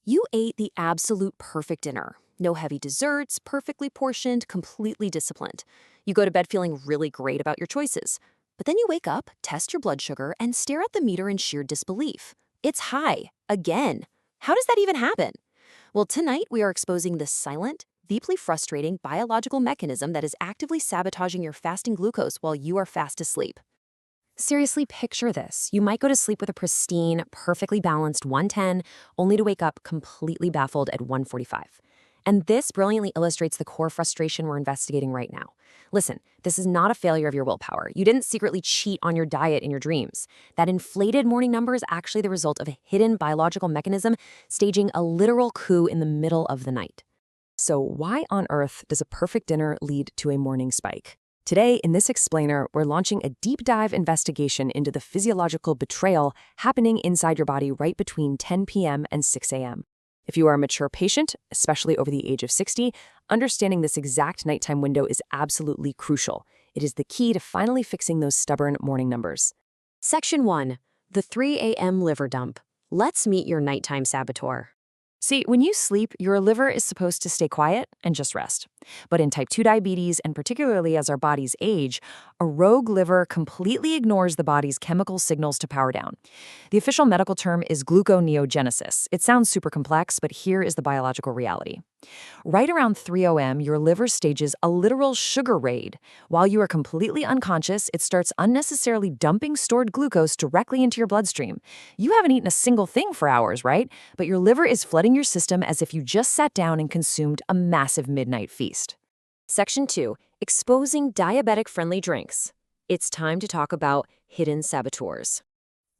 You ate the absolute perfect dinner. No heavy desserts, perfectly portioned, completely disciplined. You go to bed feeling really great about your choices. But then you wake up, test your blood sugar, and stare at the meter in sheer disbelief. It's high. Again. How does that even happen? Well, tonight we are exposing the silent, deeply frustrating biological mechanism that is actively sabotaging your fasting glucose while you are fast asleep. Seriously, picture this. You might go to sleep with a pristine, perfectly balanced 110, only to wake up completely baffled at 145. And this brilliantly illustrates the core frustration we're investigating right now. Listen, this is not a failure of your willpower. You didn't secretly cheat on your diet in your dreams. That inflated morning number is actually the result of a hidden biological mechanism staging a literal coup in the middle of the night. So why on earth does a perfect dinner lead to a morning spike? Today, in this explainer, we're launching a deep dive investigation into the physiological betrayal happening inside your body right between 10 p.m. and 6 a.m. If you are a mature patient, especially over the age of 60, understanding this exact nighttime window is absolutely crucial. It is the key to finally fixing those stubborn morning numbers. Section 1. The 3 a.m. liver dump. Let's meet your nighttime saboteur. See, when you sleep, your liver is supposed to stay quiet and just rest. But in type 2 diabetes, and particularly as our bodies age, a rogue liver completely ignores the body's chemical signals to power down. The official medical term is gluconeogenesis. It sounds super complex, but here is the biological reality. Right around 3 a.m., your liver stages a literal sugar raid. While you are completely unconscious, it starts unnecessarily dumping stored glucose directly into your bloodstream. You haven't eaten a single thing for hours, right? But your liver is flooding your system as if you just sat down and consumed a massive midnight feast. Section 2. Exposing diabetic-friendly drinks. It's time to talk about hidden saboteurs.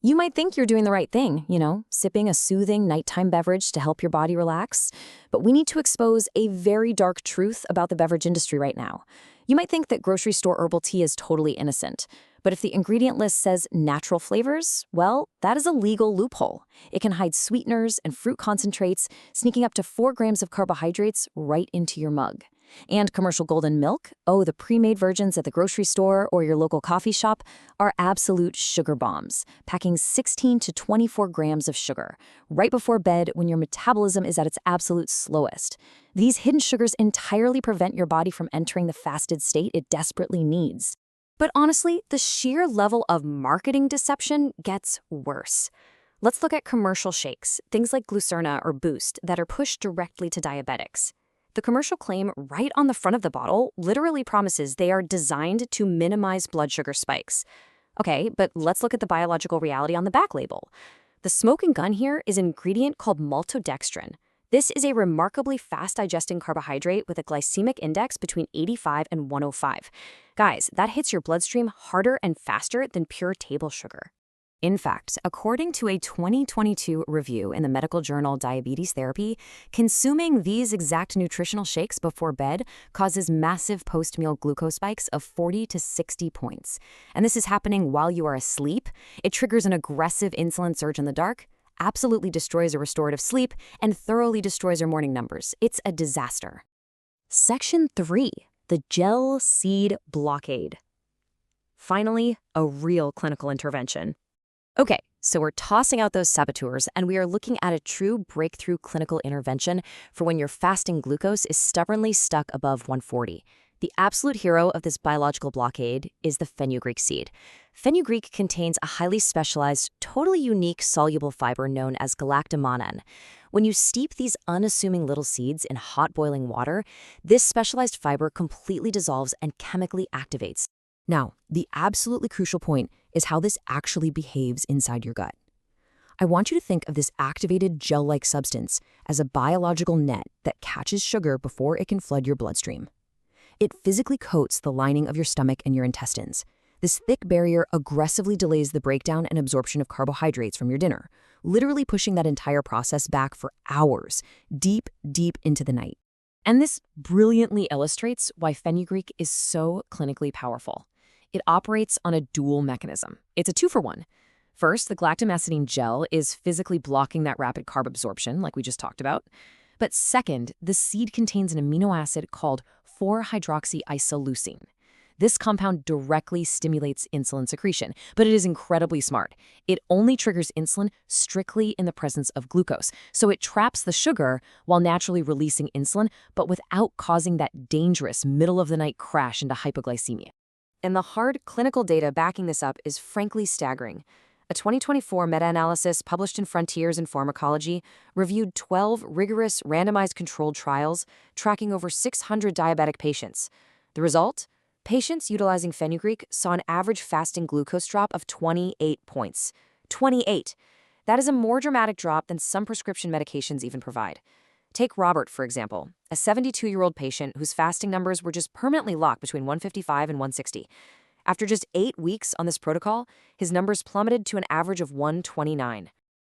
You might think you're doing the right thing, sipping a soothing nighttime beverage to help your body relax. But we need to expose a very dark truth about the beverage industry right now. You might think that grocery store herbal tea is totally innocent. But if the ingredient list says natural flavors, well, that is a legal loophole. It can hide sweeteners and fruit concentrates, sneaking up to 4 grams of carbohydrates right into your mug. And commercial golden milk, the pre-made versions at the grocery store or your local coffee shop, are absolute sugar bombs, packing 16 to 24 grams of sugar, right before bed when your metabolism is at its absolute slowest. These hidden sugars entirely prevent your body from entering the fasted state it desperately needs. But honestly, the sheer level of marketing deception gets worse. Let's look at commercial shakes, things like Glucerna or Boost, that are pushed directly to diabetics. The commercial claim right on the front of the bottle literally promises they are designed to minimize blood sugar spikes. Okay, but let's look at the biological reality on the back label. The smoking gun here is an ingredient called maltodextrin. This is a remarkably fast-digesting carbohydrate with a glycemic index between 85 and 105. Guys, that hits your bloodstream harder and faster than pure table sugar. In fact, according to a 2022 review in the medical journal Diabetes Therapy, consuming these exact nutritional shakes before bed causes massive post-meal glucose spikes of 40 to 60 points. And this is happening while you are asleep. It triggers an aggressive insulin surge in the dark, absolutely destroys a restorative sleep, and thoroughly destroys your morning numbers. It's a disaster. Section 3. The Gel-Seed blockade. Finally, a real clinical intervention. Okay, so we're tossing out those saboteurs, and we are looking at a true breakthrough clinical intervention for when your fasting glucose is stubbornly stuck above 140. The absolute hero of this biological blockade is the fenugreek seed. Fenugreek contains a highly specialized, totally unique soluble fiber known as galactomannan. When you steep these unassuming little seeds in hot boiling water, this specialized fiber completely dissolves and chemically activates. Now, the absolutely crucial point is how this actually behaves inside your gut. I want you to think of this activated gel-like substance as a biological net that catches sugar before it can flood your bloodstream. It physically coats the lining of your stomach and your intestines. This thick barrier aggressively delays the breakdown and absorption of carbohydrates from your dinner, literally pushing that entire process back for hours, deep, deep into the night. And this brilliantly illustrates why fenugreek is so clinically powerful. It operates on a dual mechanism. It's a 2-for-1. First, the galactomycin gel is physically blocking that rapid carb absorption, like we just talked about. But second, the seed contains an amino acid called 4-hydroxyisoleucine. This compound directly stimulates insulin secretion, but it is incredibly smart. It only triggers insulin strictly in the presence of glucose, so it traps the sugar while naturally releasing insulin, but without causing that dangerous middle-of-the-night crash into hypoglycemia. And the hard clinical data backing this up is frankly staggering. A 2024 meta-analysis published in Frontiers in Pharmacology reviewed 12 rigorous randomized controlled trials tracking over 600 diabetic patients. The result? Patients utilizing fenugreek saw an average fasting glucose drop of 28 points. 28! That is a more dramatic drop than some prescription medications even provide. Take Robert, for example, a 72-year-old patient whose fasting numbers were just permanently locked between 155 and 160. After just 8 weeks on this protocol, his numbers plummeted to an average of 129.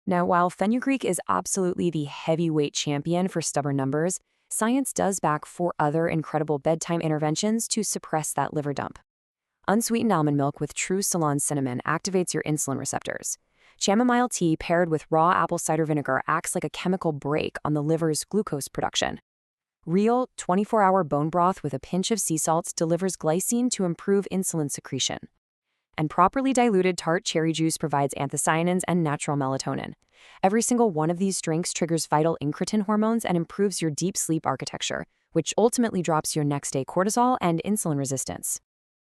Now, while fenugreek is absolutely the heavyweight champion for stubborn numbers, science does back 4 other incredible bedtime interventions to suppress that liver dump. Unsweetened almond milk with true Ceylon cinnamon activates your insulin receptors. Chamomile tea paired with raw apple cider vinegar acts like a chemical brake on the liver's glucose production. Real 24-hour bone broth with a pinch of sea salts delivers glycine to improve insulin secretion. And properly diluted tart cherry juice provides anthocyanins and natural melatonin. Every single one of these drinks triggers vital incretin hormones and improves your deep sleep architecture, which ultimately drops your next-day cortisol and insulin resistance.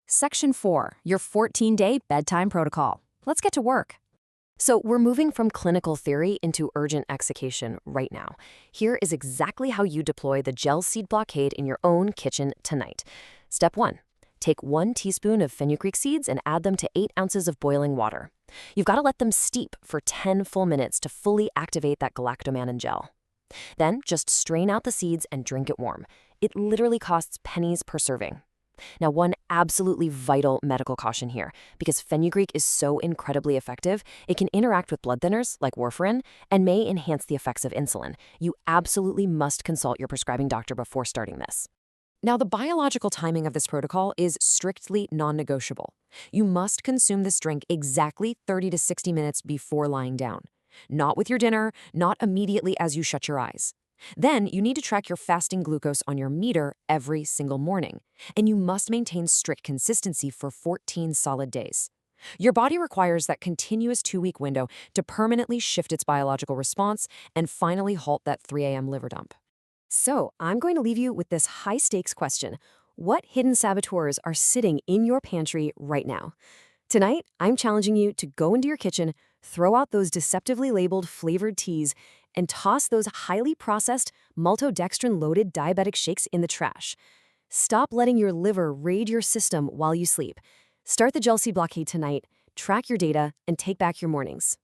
Section 4, your 14-day bedtime protocol. Let's get to work. So we're moving from clinical theory into urgent execution right now. Here is exactly how you deploy the Gel-Seed blockade in your own kitchen tonight. Step 1. Take 1 teaspoon of fenugreek seeds and add them to 8 ounces of boiling water. You've got to let them steep for 10 full minutes to fully activate that galactomannan gel. Then just strain out the seeds and drink it warm. It literally costs pennies per serving. Now, one absolutely vital medical caution here, because fenugreek is so incredibly effective, it can interact with blood thinners like warfarin and may enhance the effects of insulin. You absolutely must consult your prescribing doctor before starting this. Now, the biological timing of this protocol is strictly non-negotiable. You must consume this drink exactly 30 to 60 minutes before lying down. Not with your dinner, not immediately as you shut your eyes. Then you need to track your fasting glucose on your meter every single morning, and you must maintain strict consistency for 14 solid days. Your body requires that continuous 2-week window to permanently shift its biological response and finally halt that 3 a.m. liver dump. So I'm going to leave you with this high-stakes question. What hidden saboteurs are sitting in your pantry right now? Tonight, I'm challenging you to go into your kitchen, throw out those deceptively labeled flavored teas, and toss those highly processed, maltodextrin-loaded diabetic shakes in the trash. Stop letting your liver raid your system while you sleep. Start the Gel-Seed blockade tonight, track your data, and take back your mornings.